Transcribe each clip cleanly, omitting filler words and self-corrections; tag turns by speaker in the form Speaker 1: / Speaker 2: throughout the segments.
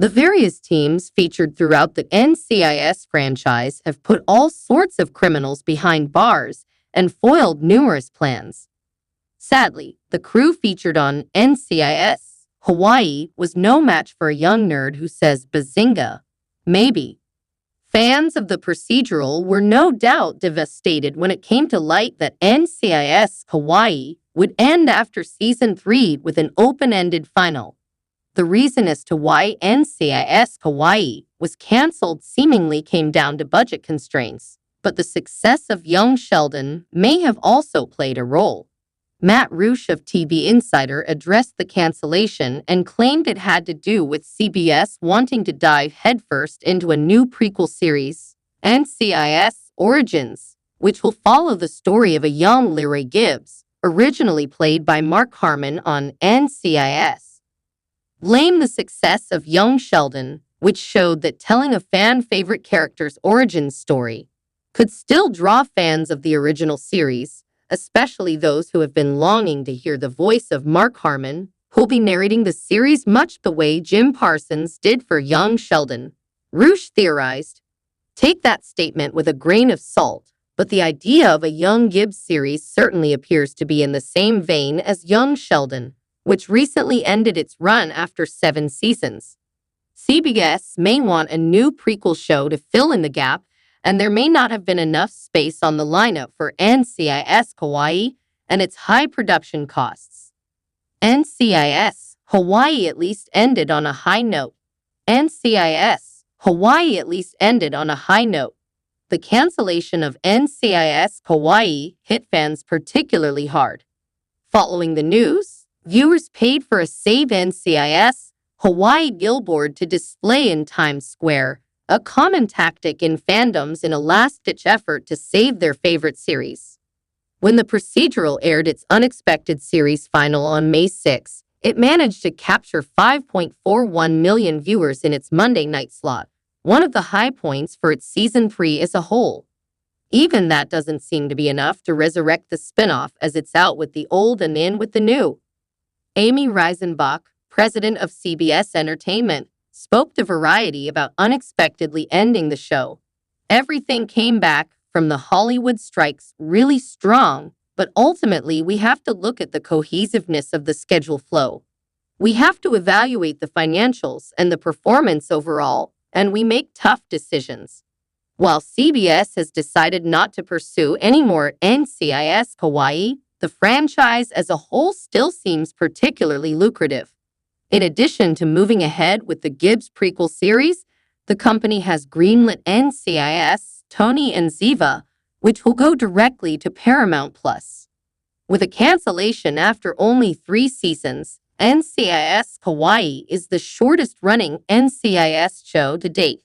Speaker 1: The various teams featured throughout the NCIS franchise have put all sorts of criminals behind bars and foiled numerous plans. Sadly, the crew featured on NCIS Hawaii was no match for a young nerd who says bazinga, maybe. Fans of the procedural were no doubt devastated when it came to light that NCIS Hawaii would end after Season 3 with an open-ended final. The reason as to why NCIS Hawaii was canceled seemingly came down to budget constraints, but the success of young Sheldon may have also played a role. Matt Rush of TV Insider addressed the cancellation and claimed it had to do with CBS wanting to dive headfirst into a new prequel series, NCIS Origins, which will follow the story of a young Larry Gibbs, originally played by Mark Harmon on NCIS. Blamed the success of young Sheldon, which showed that telling a fan-favorite character's origin story could still draw fans of the original series, especially those who have been longing to hear the voice of Mark Harmon, who'll be narrating the series much the way Jim Parsons did for young Sheldon. Rush theorized, "Take that statement with a grain of salt, but the idea of a young Gibbs series certainly appears to be in the same vein as young Sheldon, which recently ended its run after 7 seasons. CBS may want a new prequel show to fill in the gap, and there may not have been enough space on the lineup for NCIS Hawaii and its high production costs. NCIS Hawaii at least ended on a high note. NCIS Hawaii at least ended on a high note. The cancellation of NCIS Hawaii hit fans particularly hard. Following the news, viewers paid for a Save NCIS Hawaii billboard to display in Times Square, a common tactic in fandoms in a last-ditch effort to save their favorite series. When the procedural aired its unexpected series final on May 6, it managed to capture 5.41 million viewers in its Monday night slot, one of the high points for its Season 3 as a whole. Even that doesn't seem to be enough to resurrect the spinoff as it's out with the old and in with the new. Amy Reisenbach, president of CBS Entertainment, spoke to Variety about unexpectedly ending the show. "Everything came back from the Hollywood strikes really strong, but ultimately we have to look at the cohesiveness of the schedule flow. We have to evaluate the financials and the performance overall, and we make tough decisions." While CBS has decided not to pursue any more NCIS Hawaii, the franchise as a whole still seems particularly lucrative. In addition to moving ahead with the Gibbs prequel series, the company has greenlit NCIS Tony and Ziva, which will go directly to Paramount+. With a cancellation after only 3 seasons, NCIS Hawaii is the shortest-running NCIS show to date.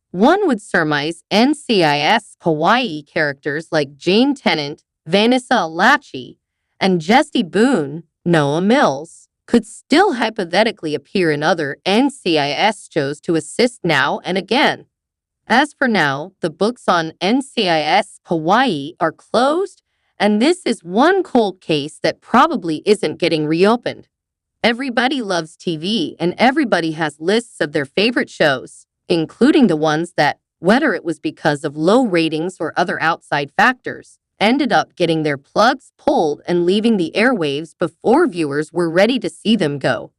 Speaker 1: One would surmise NCIS Hawaii characters like Jane Tennant, Vanessa Alachi, and Jesse Boone, Noah Mills, could still hypothetically appear in other NCIS shows to assist now and again. As for now, the books on NCIS Hawaii are closed, and this is one cold case that probably isn't getting reopened. Everybody loves TV, and everybody has lists of their favorite shows, including the ones that, whether it was because of low ratings or other outside factors, ended up getting their plugs pulled and leaving the airwaves before viewers were ready to see them go.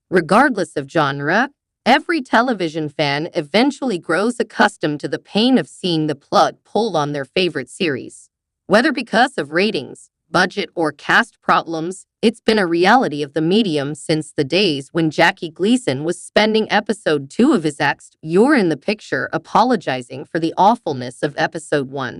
Speaker 1: Regardless of genre, every television fan eventually grows accustomed to the pain of seeing the plug pulled on their favorite series. Whether because of ratings, budget, or cast problems, it's been a reality of the medium since the days when Jackie Gleason was spending episode 2 of his ex You're in the Picture apologizing for the awfulness of episode 1.